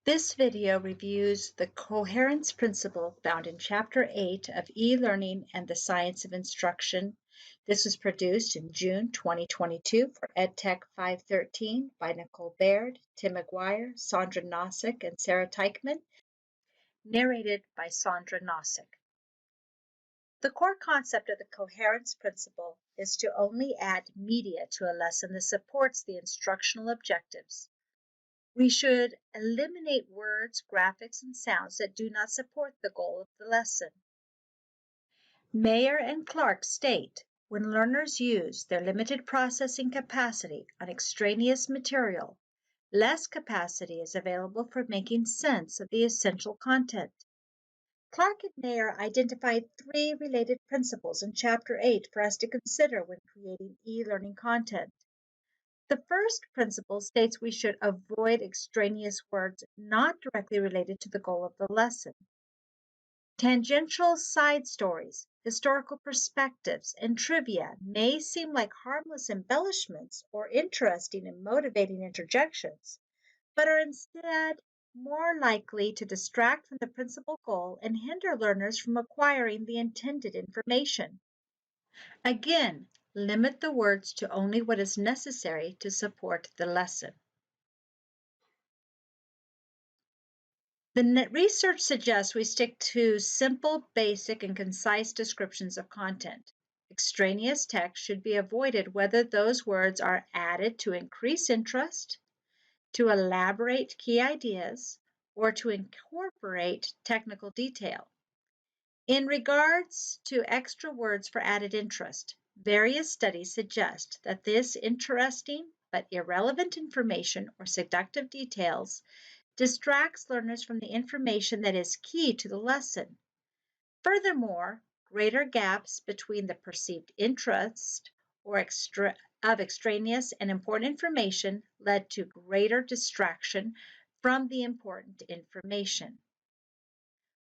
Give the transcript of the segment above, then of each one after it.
This video reviews the coherence principle found in Chapter 8 of E-Learning and the Science of Instruction. This was produced in June 2022 for EdTech 513 by Nicole Baird, Tim McGuire, Sandra Nossick, and Sarah Teichman, narrated by Sandra Nossick. The core concept of the coherence principle is to only add media to a lesson that supports the instructional objectives. We should eliminate words, graphics, and sounds that do not support the goal of the lesson. Mayer and Clark state, when learners use their limited processing capacity on extraneous material, less capacity is available for making sense of the essential content. Clark and Mayer identified three related principles in Chapter 8 for us to consider when creating e-learning content. The first principle states we should avoid extraneous words not directly related to the goal of the lesson. Tangential side stories, historical perspectives, and trivia may seem like harmless embellishments or interesting and motivating interjections, but are instead more likely to distract from the principal goal and hinder learners from acquiring the intended information. Again, limit the words to only what is necessary to support the lesson. The research suggests we stick to simple, basic, and concise descriptions of content. Extraneous text should be avoided whether those words are added to increase interest, to elaborate key ideas, or to incorporate technical detail. In regards to extra words for added interest, various studies suggest that this interesting but irrelevant information or seductive details distracts learners from the information that is key to the lesson. Furthermore, greater gaps between the perceived interest or extraneous and important information led to greater distraction from the important information.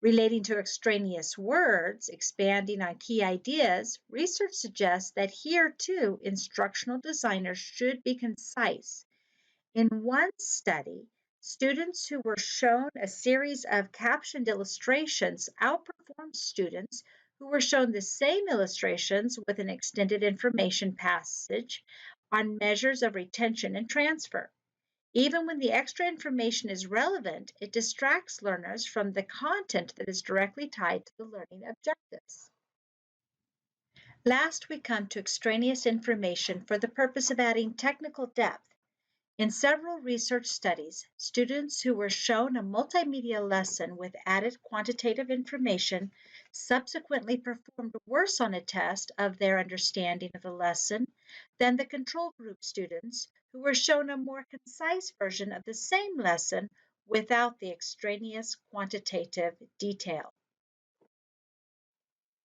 Relating to extraneous words, expanding on key ideas, research suggests that here too, instructional designers should be concise. In one study, students who were shown a series of captioned illustrations outperformed students who were shown the same illustrations with an extended information passage on measures of retention and transfer. Even when the extra information is relevant, it distracts learners from the content that is directly tied to the learning objectives. Last, we come to extraneous information for the purpose of adding technical depth. In several research studies, students who were shown a multimedia lesson with added quantitative information subsequently performed worse on a test of their understanding of the lesson than the control group students who were shown a more concise version of the same lesson without the extraneous quantitative detail.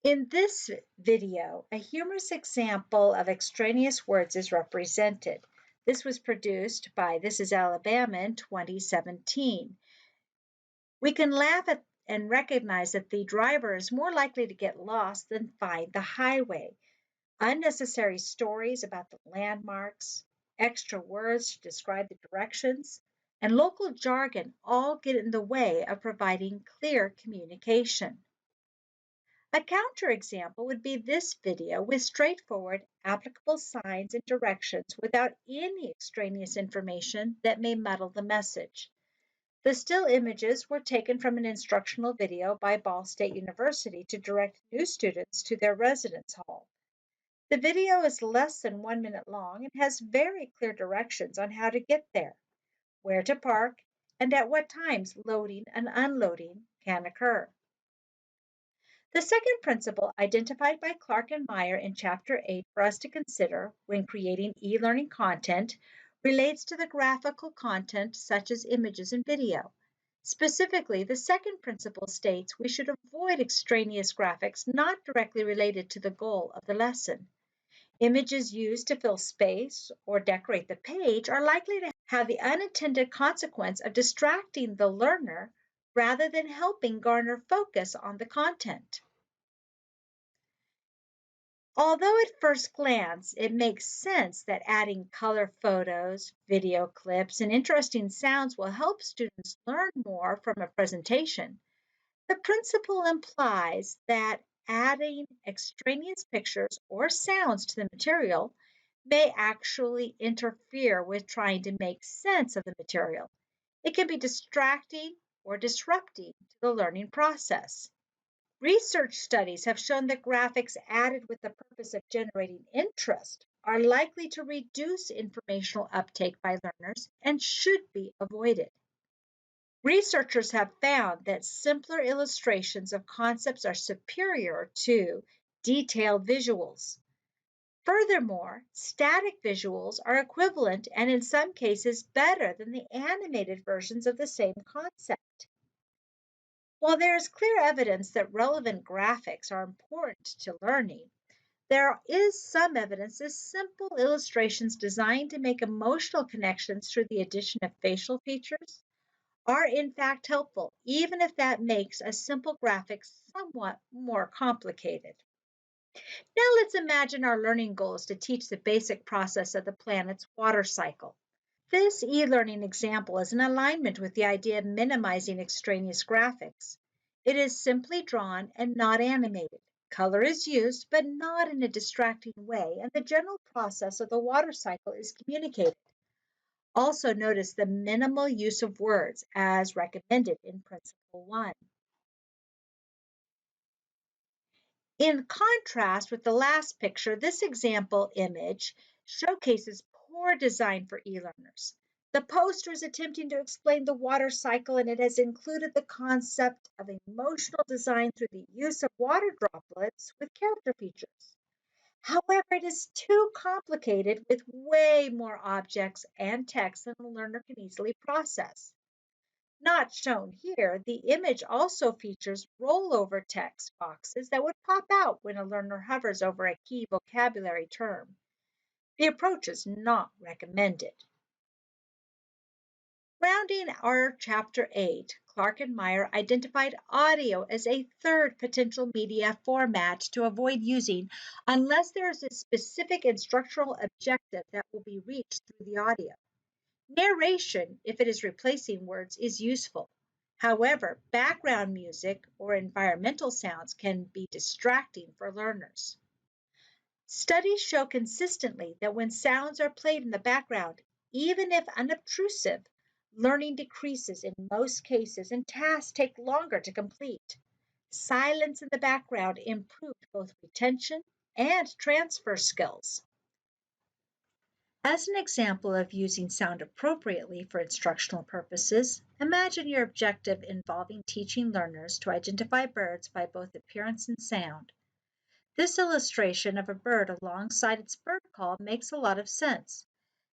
In this video, a humorous example of extraneous words is represented. This was produced by This is Alabama in 2017. We can laugh at and recognize that the driver is more likely to get lost than find the highway. Unnecessary stories about the landmarks, extra words to describe the directions, and local jargon all get in the way of providing clear communication. A counterexample would be this video with straightforward, applicable signs and directions without any extraneous information that may muddle the message. The still images were taken from an instructional video by Ball State University to direct new students to their residence hall. The video is less than 1 minute long and has very clear directions on how to get there, where to park, and at what times loading and unloading can occur. The second principle identified by Clark and Mayer in Chapter 8 for us to consider when creating e-learning content relates to the graphical content such as images and video. Specifically, the second principle states we should avoid extraneous graphics not directly related to the goal of the lesson. Images used to fill space or decorate the page are likely to have the unintended consequence of distracting the learner rather than helping garner focus on the content. Although at first glance it makes sense that adding color photos, video clips, and interesting sounds will help students learn more from a presentation, the principle implies that adding extraneous pictures or sounds to the material may actually interfere with trying to make sense of the material. It can be distracting or disrupting to the learning process. Research studies have shown that graphics added with the purpose of generating interest are likely to reduce informational uptake by learners and should be avoided. Researchers have found that simpler illustrations of concepts are superior to detailed visuals. Furthermore, static visuals are equivalent and in some cases better than the animated versions of the same concept. While there is clear evidence that relevant graphics are important to learning, there is some evidence that simple illustrations designed to make emotional connections through the addition of facial features are in fact helpful, even if that makes a simple graphic somewhat more complicated. Now let's imagine our learning goal is to teach the basic process of the planet's water cycle. This e-learning example is in alignment with the idea of minimizing extraneous graphics. It is simply drawn and not animated. Color is used, but not in a distracting way, and the general process of the water cycle is communicated. Also notice the minimal use of words as recommended in Principle 1. In contrast with the last picture, this example image showcases poor design for e-learners. The poster is attempting to explain the water cycle, and it has included the concept of emotional design through the use of water droplets with character features. However, it is too complicated with way more objects and text than a learner can easily process. Not shown here, the image also features rollover text boxes that would pop out when a learner hovers over a key vocabulary term. The approach is not recommended. Rounding our Chapter 8, Clark and Meyer identified audio as a third potential media format to avoid using unless there is a specific instructional objective that will be reached through the audio. Narration, if it is replacing words, is useful. However, background music or environmental sounds can be distracting for learners. Studies show consistently that when sounds are played in the background, even if unobtrusive, learning decreases in most cases and tasks take longer to complete. Silence in the background improved both retention and transfer skills. As an example of using sound appropriately for instructional purposes, imagine your objective involving teaching learners to identify birds by both appearance and sound. This illustration of a bird alongside its bird call makes a lot of sense.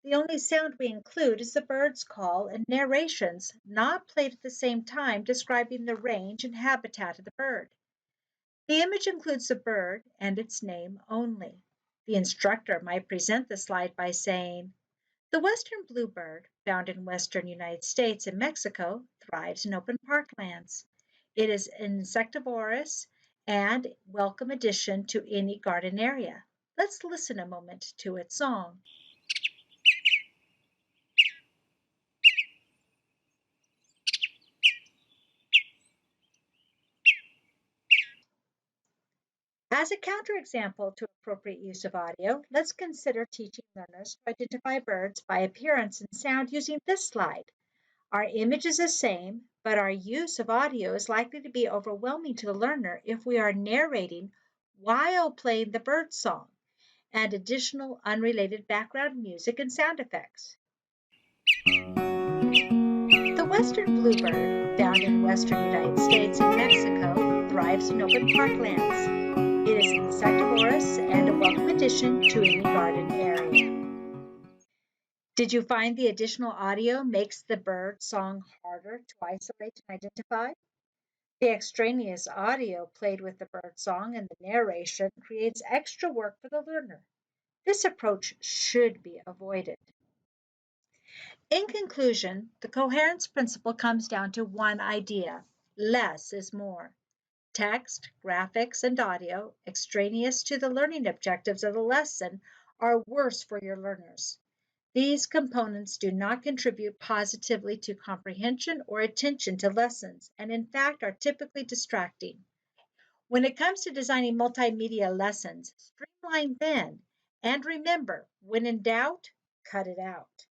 The only sound we include is the bird's call and narrations, not played at the same time, describing the range and habitat of the bird. The image includes the bird and its name only. The instructor might present the slide by saying, the western bluebird, found in western United States and Mexico, thrives in open parklands. It is insectivorous and welcome addition to any garden area. Let's listen a moment to its song. As a counterexample to appropriate use of audio, let's consider teaching learners to identify birds by appearance and sound using this slide. Our image is the same, but our use of audio is likely to be overwhelming to the learner if we are narrating while playing the bird song and additional unrelated background music and sound effects. The western bluebird, found in western United States and Mexico, thrives in open parklands. It is insectivorous and a welcome addition to any garden area. Did you find the additional audio makes the bird song harder to isolate and identify? The extraneous audio played with the bird song and the narration creates extra work for the learner. This approach should be avoided. In conclusion, the coherence principle comes down to one idea: less is more. Text, graphics, and audio, extraneous to the learning objectives of the lesson, are worse for your learners. These components do not contribute positively to comprehension or attention to lessons, and in fact are typically distracting. When it comes to designing multimedia lessons, streamline then, and remember, when in doubt, cut it out.